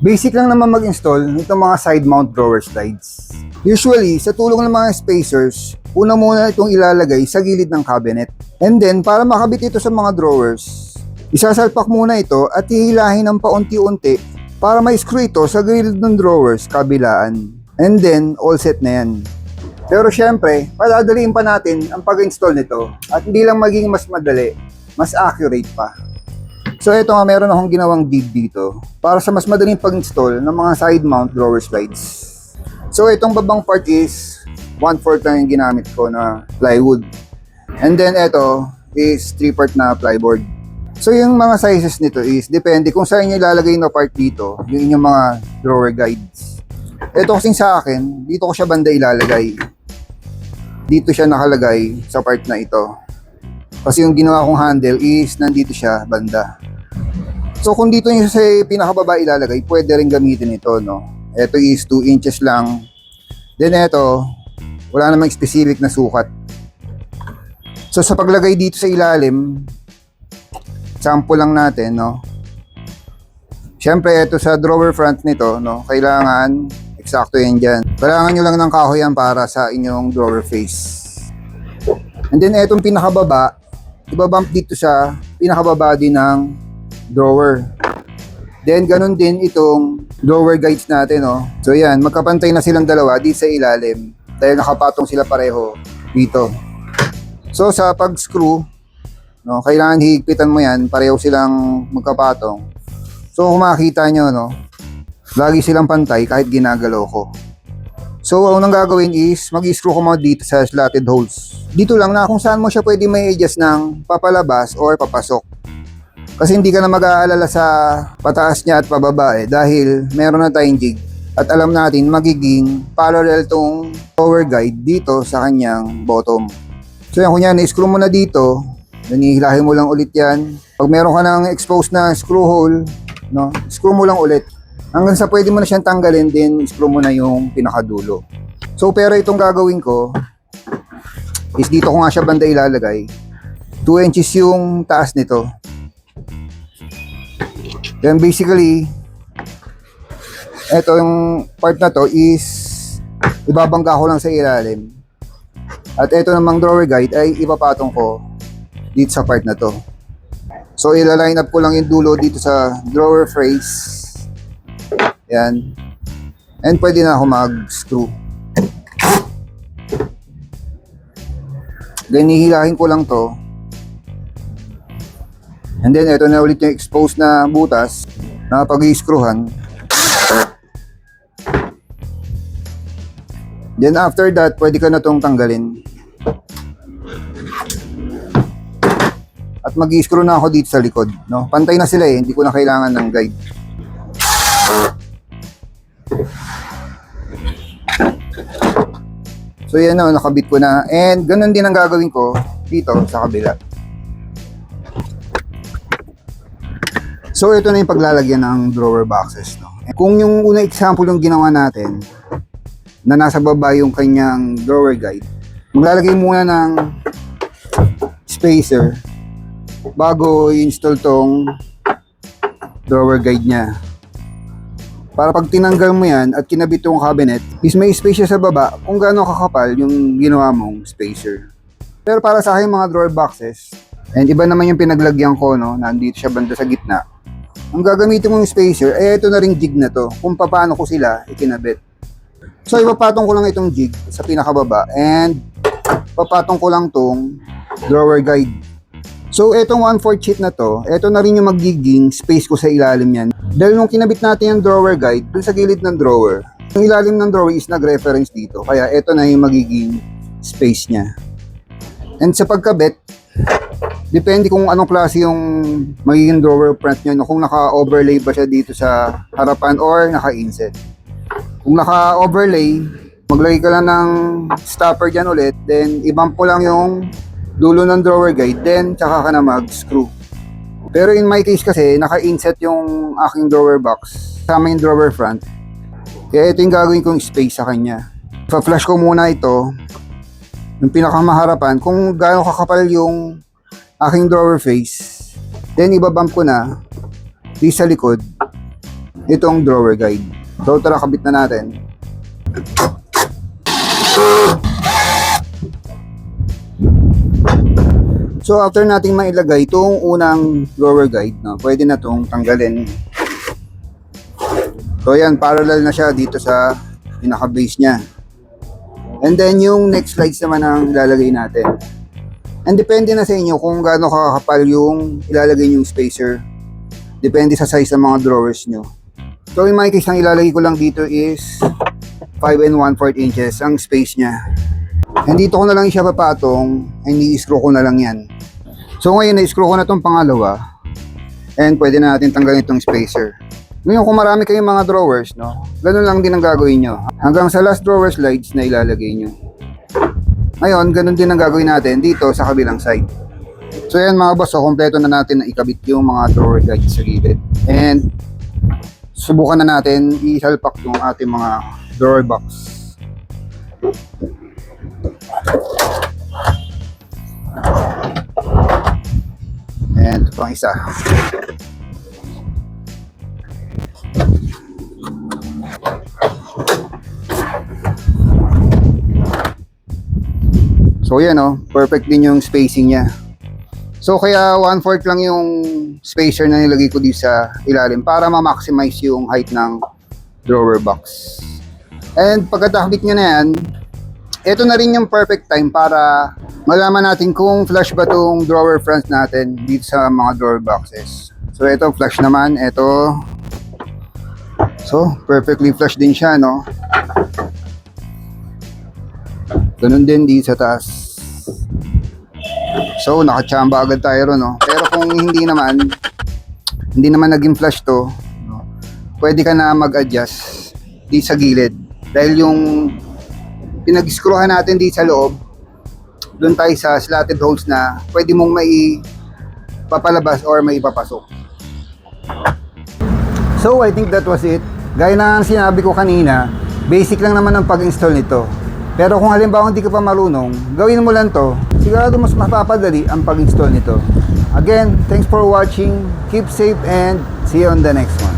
Basic lang naman mag-install nitong mga side mount drawer slides. Usually, sa tulong ng mga spacers, una muna itong ilalagay sa gilid ng cabinet. And then, para makabit ito sa mga drawers, isasalpak muna ito at hihilahin ng paunti-unti para ma-screw ito sa gilid ng drawers kabilaan. And then, all set na yan. Pero syempre, padadaliin pa natin ang pag-install nito at hindi lang maging mas madali, mas accurate pa. So ito nga, meron akong ginawang jig dito para sa mas madaling pag-install ng mga side mount drawer slides. So itong babang part is 1/4 lang yung ginamit ko na plywood. And then ito is 3/4 na plyboard. So yung mga sizes nito is depende kung saan nyo ilalagay na part dito, yung inyong mga drawer guides. Ito kasing sa akin, dito ko siya banda ilalagay. Dito siya nakalagay sa part na ito. Kasi yung ginawa kong handle is nandito siya banda. So kung dito nyo sa pinakababa ilalagay, pwede rin gamitin ito, no? Ito is 2 inches lang. Then ito, wala namang specific na sukat. So sa paglagay dito sa ilalim, sample lang natin, no? Siyempre ito sa drawer front nito, no? Kailangan eksakto yan dyan. Kailangan nyo lang ng kahoy yan para sa inyong drawer face. And then etong pinakababa, ibabump dito sa pinakababa din ng drawer. Then ganun din itong drawer guides natin, no? So yan, magkapantay na silang dalawa dito sa ilalim dahil nakapatong sila pareho dito. So sa pag-screw, no, kailangan higpitan mo yan, pareho silang magkapatong. So kung makikita nyo, no, lagi silang pantay kahit ginagalaw ko. So ang unang gagawin is mag-screw ko mga dito sa slotted holes. Dito lang na kung saan mo siya pwede may adjust ng papalabas or papasok. Kasi hindi ka na mag-aalala sa pataas niya at pababa dahil meron na tayong jig at alam natin magiging parallel tong power guide dito sa kanyang bottom. So yan, kunya na-screw mo na dito, nanihilahin mo lang ulit yan. Pag meron ka ng exposed na screw hole, no, screw mo lang ulit. Hanggang sa pwede mo na siyang tanggalin, then screw mo na yung pinakadulo. So pero itong gagawin ko is dito ko nga siya banda ilalagay. 2 inches yung taas nito. Then basically, ito yung part na to is ibabangga ko lang sa ilalim. At ito namang drawer guide ay ipapatong ko dito sa part na to. So ila-line up ko lang yung dulo dito sa drawer face. Yan. And pwede na ako mag-screw. Then hihilahin ko lang to. And then ito na ulit yung exposed na butas na pag-i-screwhan. Then after that, pwede ka na itong tanggalin. At mag-i-screw na ako dito sa likod, no? Pantay na sila hindi ko na kailangan ng guide. So yan na, nakabit ko na. And ganun din ang gagawin ko dito sa kabila. So ito na yung paglalagyan ng drawer boxes, no? Kung yung unang example yung ginawa natin na nasa baba yung kanyang drawer guide, maglalagay muna ng spacer bago i-install tong drawer guide niya. Para pag tinanggal mo yan at kinabit yung cabinet, is may space siya sa baba kung gaano kakapal yung ginawa mong spacer. Pero para sa akin mga drawer boxes, and iba naman yung pinaglagyan ko, no, nandito siya banda sa gitna. Ang gagamitin mong spacer, ito na ring jig na to, kung paano ko sila ikinabit. So ipapatong ko lang itong jig sa pinakababa and papatong ko lang tong drawer guide. So itong 1/4 sheet na to, ito na rin yung magiging space ko sa ilalim yan. Dahil nung kinabit natin yung drawer guide dun sa gilid ng drawer, yung ilalim ng drawer is nag-reference dito, kaya ito na yung magiging space niya. And sa pagkabit, depende kung anong klase yung magiging drawer front nyo, no? Kung naka-overlay ba siya dito sa harapan or naka-inset. Kung naka-overlay, maglagay ka lang ng stopper dyan ulit, then i-bump ko lang yung dulo ng drawer guide, then tsaka ka na mag-screw. Pero in my case kasi, naka-inset yung aking drawer box, kasama yung drawer front. Kaya ito yung gagawin kong space sa kanya. Pa-flash ko muna ito, yung pinakamaharapan, kung gaano kakapal yung aking drawer face, then ibabump ko na di sa likod, itong drawer guide. So tara, kabit na natin. So after nating mailagay itong unang drawer guide, no, pwede na itong tanggalin. So yan, parallel na siya dito sa pinaka-base niya. And then yung next slides naman ang ilalagay natin. And depende na sa inyo kung gaano kakapal yung ilalagay yung spacer. Depende sa size ng mga drawers nyo. So in my case, ang ilalagay ko lang dito is 5 1/4 inches ang space niya. And dito ko na lang siya papatong, and i-screw ko na lang yan. So ngayon, na-screw ko na itong pangalawa, and pwede na natin tanggalin itong spacer. Ngayon, kung marami kayong mga drawers, no, ganun lang din ang gagawin nyo. Hanggang sa last drawer slides na ilalagay nyo. Ngayon, ganun din ang gagawin natin dito sa kabilang side. So yan mga boss, so kompleto na natin na ikabit yung mga drawer guides sa gilid. And subukan na natin isalpak yung ating mga drawer box. And ito pang isa. So yan, oh, perfect din yung spacing niya. So kaya 1/4 lang yung spacer na nilagay ko dito sa ilalim para ma-maximize yung height ng drawer box. And pagkatapit nyo na yan, ito na rin yung perfect time para malaman natin kung flush ba tong drawer fronts natin dito sa mga drawer boxes. So ito, flush naman, ito. So perfectly flush din siya, no? Ganun din dito sa taas. So nakachamba agad tayo ron, no? Pero kung hindi naman naging flush to, no, pwede ka na mag-adjust dito sa gilid. Dahil yung pinag-screwhan natin dito sa loob, doon tayo sa slotted holes na pwede mong maipapalabas or maipapasok. So I think that was it. Gaya na ang sinabi ko kanina, basic lang naman ang pag-install nito. Pero kung halimbawa hindi ka pa marunong, gawin mo lang to, sigurado mas mapapadali ang pag-install nito. Again, thanks for watching, keep safe, and see you on the next one.